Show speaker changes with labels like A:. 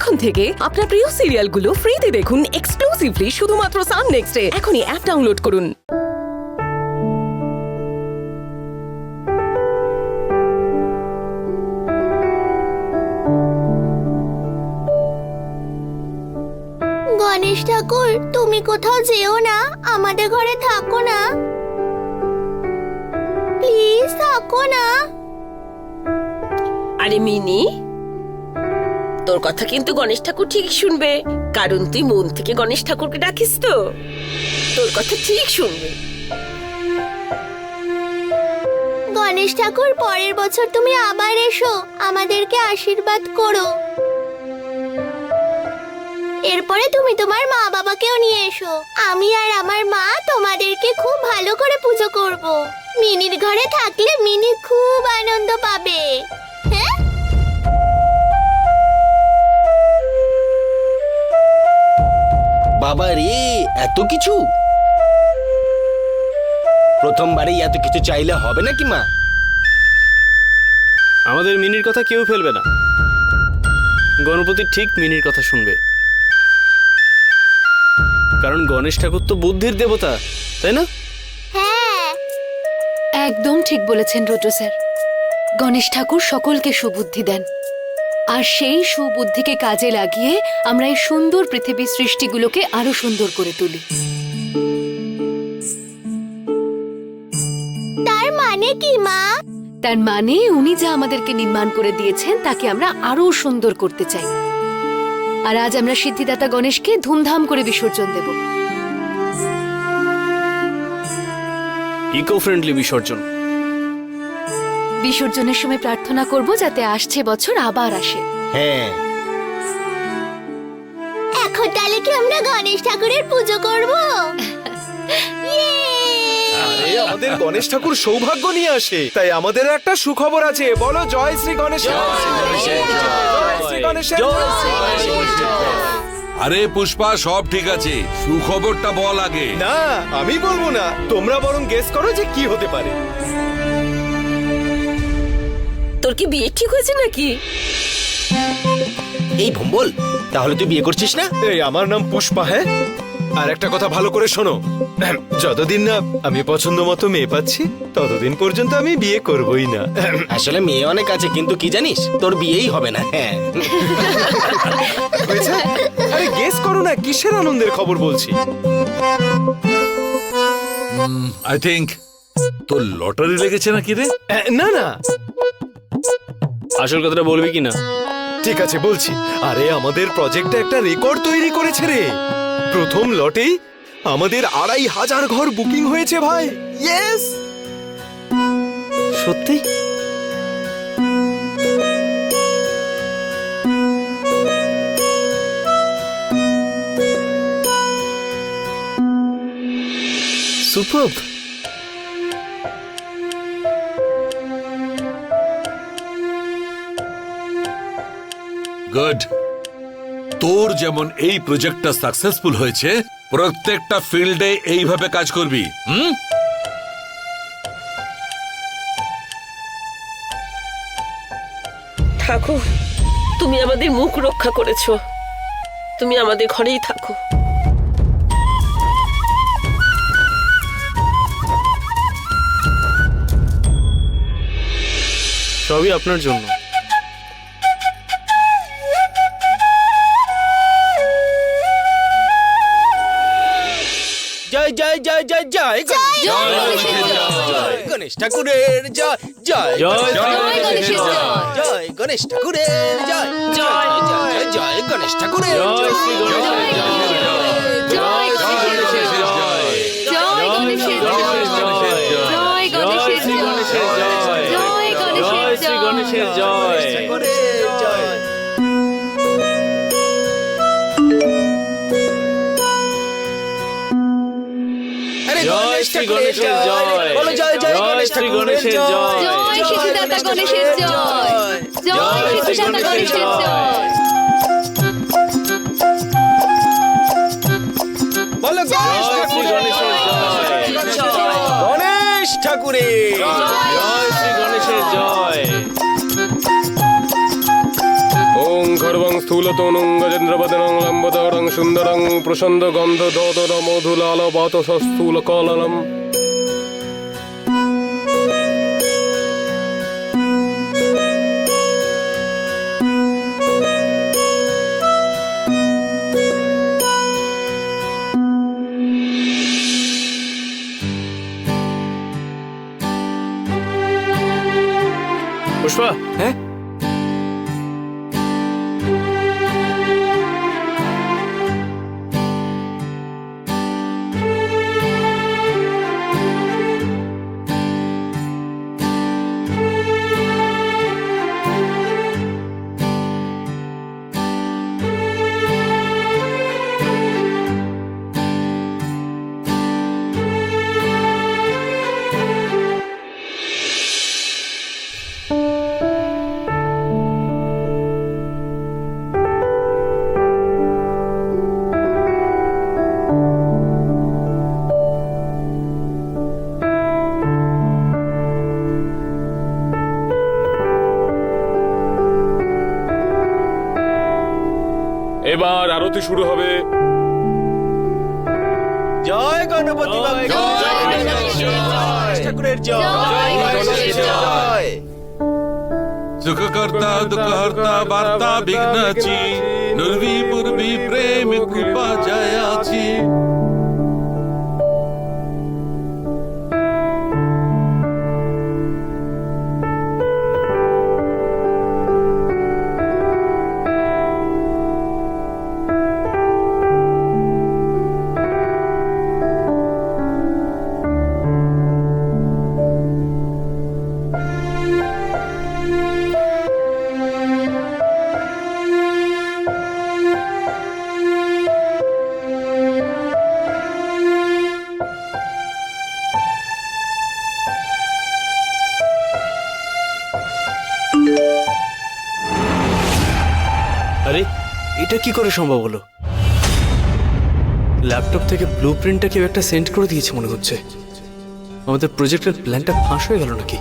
A: এখন থেকে আপনার প্রিয় সিরিয়ালগুলো ফ্রিতে দেখুন এক্সক্লুসিভলি শুধুমাত্র সান নেক্সটে। এখনই অ্যাপ ডাউনলোড করুন।
B: গণেশ ঠাকুর, তুমি কোথাও যেও না, আমাদের ঘরে থাকো না, প্লিজ থাকো না।
C: আরে মিনি, তোর কথা কিন্তু গণেশ ঠাকুর ঠিক শুনবে, কারণ তুই মন থেকে গণেশ ঠাকুরকে ডাকিস তো। তোর কথা ঠিক শুনবে।
B: গণেশ ঠাকুর, পরের বছর তুমি আবার এসো, আমাদেরকে আশীর্বাদ করো। এরপরে তুমি তোমার মা বাবাকেও নিয়ে এসো। আমি আর আমার মা তোমাদেরকে খুব ভালো করে পুজো করব। মিনির ঘরে থাকলে মিনি খুব আনন্দ পাবে। হ্যাঁ,
D: বাবা রে, এত কিছু! প্রথমবারেই এত কিছু চাইলে হবে নাকি মা?
E: আমাদের মিনির কথা কেউ ফেলবে না। গণপতি ঠিক মিনির কথা শুনবে, কারণ গণেশ ঠাকুর তো বুদ্ধির দেবতা, তাই না?
B: হ্যাঁ,
F: একদম ঠিক বলেছেন রুদ্র স্যার। গণেশ ঠাকুর সকলকে সুবুদ্ধি দেন, আর সেই সুবুদ্ধিকে কাজে লাগিয়ে আমরা এই সুন্দর পৃথিবীর সৃষ্টিগুলোকে আরো সুন্দর করে তুলি।
B: তার মানে কি মা?
F: তার মানে উনি যা আমাদেরকে নির্মাণ করে দিয়েছেন তাকে আমরা আরো সুন্দর করতে চাই। আর আজ আমরা সিদ্ধিদাতা গণেশকে ধুমধাম করে বিসর্জন দেব।
E: ইকো ফ্রেন্ডলি বিসর্জন।
F: বিসর্জনের সময় প্রার্থনা করব যাতে আসছে বছর আবার আসে।
D: হ্যাঁ,
B: এখন তাহলে কি আমরা গণেশ ঠাকুরের পুজো করব?
G: আরে আমাদের গণেশ ঠাকুর সৌভাগ্য নিয়ে আসে, তাই আমাদের একটা সুখবর আছে। বলো জয় শ্রী গণেশ। জয় শ্রী গণেশ।
H: আরে পুষ্পা, সব ঠিক আছে, সুখবরটা বল আগে।
G: না, আমি বলবো না, তোমরা বরং গেস করো যে কি হতে পারে।
C: তোর কি বিয়ে ঠিক হয়েছে নাকি?
D: এই ভম্বল, তাহলে তুই বিয়ে করছিস না?
G: এই আমার নাম পুষ্পা। হ্যাঁ, আর একটা কথা ভালো করে শোনো, যতদিন না আমি পছন্দ মতো মেয়ে পাচ্ছি ততদিন পর্যন্ত আমি বিয়ে করবই না।
D: আসলে মেয়ে অনেক আছে, কিন্তু কি জানিস, তোর বিয়েই হবে না। হ্যাঁ,
G: হয়েছে? আরে গেস করো না, কিসের আনন্দের খবর বলছি।
H: আই থিংক তোর লটারি লেগেছে নাকি রে?
G: না না,
E: আসল কথাটা বলবি কিনা?
G: ঠিক আছে বলছি। আরে আমাদের প্রজেক্টে একটা রেকর্ড তৈরি করেছে রে। প্রথম লটেই আমাদের ২৫০০ ঘর বুকিং হয়েছে ভাই। ইয়েস,
E: সত্যি? সুপারব।
H: গুড। তোর যেমন এই প্রজেক্টটা সাকসেসফুল হয়েছে, প্রত্যেকটা ফিল্ডে এইভাবে কাজ করবি।
C: ঠাকুর, তুমি আমাদের মুখ রক্ষা করেছো, তুমি আমাদের ঘরেই থাকো।
E: সবই আপনার জন্য।
D: জয় জয় জয় জয় জয় গণেশ ঠাকুরের জয়। জয়
E: জয়
D: জয় গণেশ ঠাকুরের জয়। জয় জয় জয় গণেশ ঠাকুরের
E: জয় শ্রী গণেশের
F: জয় গণেশের জয়। জয় গণেশের জয়। জয় গণেশের জয়। জয় গণেশের
E: গণেশের জয়।
D: জয় শ্রী গণেশের জয়। বলো জয় জয় গণেশ ঠাকুরের জয়।
F: জয় সিদ্ধিদাতা গণেশের জয়। জয় সিদ্ধিদাতা গণেশের জয়।
G: বলো গণেশ ঠাকুরের
E: জয় শ্রী গণেশের জয়।
G: ওং খর্বং স্থূল
E: তনুং গজেন্দ্রপদনং লম্বদরং সুন্দরং প্রসন্ন গন্ধ দদর মধুলাল বাত সস্থূল কললম। পুষ্পা,
G: হ্যাঁ
E: এবার আরতি শুরু হবে।
D: জয় গণপতি বাবা, জয় গণেশ ঠাকুরের জয়, জয়।
H: সুখকর্তা দুঃখহর্তা বার্তা বিঘ্নাচি নুর্বি পূর্বি প্রেম কৃপা জয়াচি।
E: আরে এটা কি করে সম্ভব হলো? ল্যাপটপ থেকে ব্লু প্রিন্টটা কেউ একটা সেন্ড করে দিয়েছে মনে হচ্ছে। আমাদের প্রজেক্টের প্ল্যানটা ফাঁস হয়ে গেল নাকি?